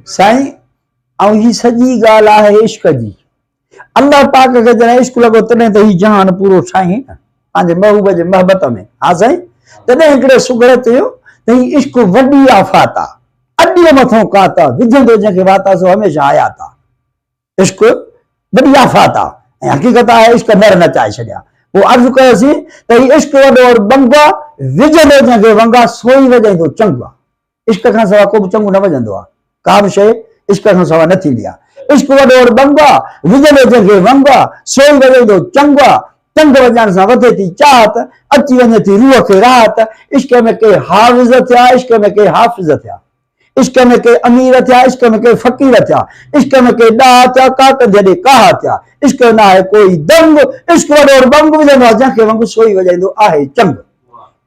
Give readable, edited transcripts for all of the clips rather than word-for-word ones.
साईं ऐं ही सॼी ॻाल्हि आहे इश्क जी। अल्लाह पाक खे जॾहिं इश्क लॻो तॾहिं त ही जहान पूरो ठाही न पंहिंजे महबूब जे मोहबत में। हा साईं, तॾहिं हिकिड़े सुगड़ चयो त ही इश्क वॾी आफ़त आहे, अॾीअ मथां कात आहे, विझंदो जंहिंखे वाता सो हमेशह आयात आहे। इश्क वॾी आफ़त आहे ऐं हक़ीक़त आहे इश्क नर नचाए छॾिया। पोइ अर्ज़ु कयोसीं त ही इश्क वॾो और बंग आहे, विझंदो जंहिंखे वंगा सोई वॼाईंदो चंगु आहे। इश्क खां सवाइ को बि चंगु न वॼंदो आहे, का बि शइ इश्क खां सवाइ न थींदी आहे। इश्क वॾो और बंग आहे, विझंदो जंहिंखे वंग आहे सोई वॼाईंदो चंगु आहे। चंग वॼाइण सां वधे थी चाहत, अची वञे थी रूह खे राहत। इश्क में के हाफ़िज़ थिया, इश्क में के हाफ़िज़ थिया, इश्क में के अमीर थिया, इश्क में के फ़क़ीर थिया, इश्क में के ॾाह थिया, काट जॾे काह थिया। इश्क न आहे कोई दंग, इश्क वॾो और बंग विझंदो आहे जंहिंखे वांगुरु सोई वॼाईंदो आहे चंग।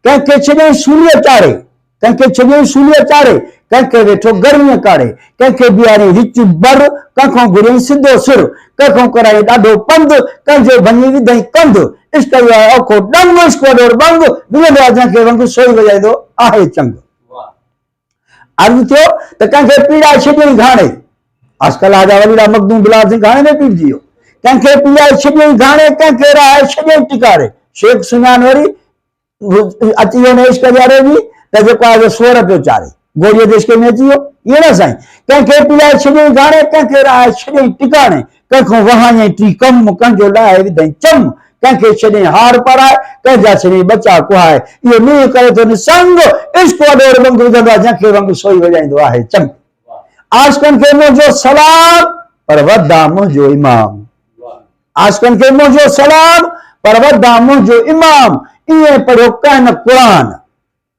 कंहिंखे छॾियईं सूलीअ चाढ़े, कंहिंखे छॾियईं सूलीअ चाढ़े, कंहिंखे वेठो गर्मीअ काढ़े, कंहिंखे बीहारी रिच बर, कंहिंखां घुरियईं सिधो सिर, कंहिंखां कराई ॾाढो पंधु, कंहिंजो भञी विधई कंधु। इश्क जो आहे औखो ॾंग, इश्क वॾो और बंग विझंदो आहे जंहिंखे वांगुरु सोई वॼाईंदो आहे चंग। अर्ज़ु थियो त कंहिंखे पीड़ाए छॾियईं घाणे, आजकल आजा वलीला मखदूम बिलाल सिंह घाणे में पीड़िजी वियो। कंहिंखे पीड़ाए छॾियईं घाणे, कंहिंखे राहे छॾियईं टिकारे। शेख सुञाण वरी अची वियो न इश्क जे में त जेको आहे स्वर पियो चाढ़े, गोलीअ जे इश्क में अची वियो। इहो न साईं, कंहिंखे पीड़ाए छॾियईं घाणे, कंहिंखे राहे छॾियईं टिकाणे, कंहिंखां वहायईं टी कम, कंहिंजो लाहे विधई चम, कंहिंखे छॾियईं हार पाराए, कंहिंजा छॾियईं बचा कुहाए। इहो मींहुं करे थो निसंग, इश्क वॾो और बंग विझंदो आहे जंहिंखे वांगुरु सोई वॼाईंदो आहे चंग। आशिक़नि खे मुंहिंजो सलाम पर वधा मुंहिंजो इमाम, आशिक़नि खे मुंहिंजो सलाम पर वधा मुंहिंजो इमाम। ईअं पढ़ियो कंहिं न क़ुरान,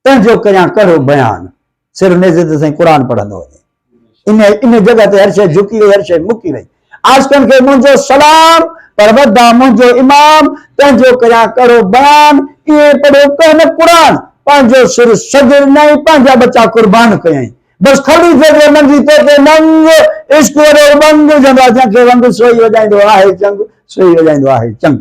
तंहिंजो कयां कहिड़ो बयान। सिर नेज़े ते साईं क़ुरान पढ़ंदो वञे, इन जॻह ते हर शइ झुकी वई, हर शइ मुकी वई। आशिक़नि खे मुंहिंजो सलाम पर वधा मुंहिंजो इमाम, तंहिंजो कयां कहिड़ो बयान। ईअं पढ़ियो कंहिं न क़ुरान, पंहिंजो सिर सजर नई, पंहिंजा बचा कुर्बान कयईं। बस ख़लीफ़े जे नंगी ते नंग, इश्क वॾो बंग विझंदो आहे जंहिंखे वांगुरु सोई वॼाईंदो आहे चंग, सोई वॼाईंदो आहे चंग।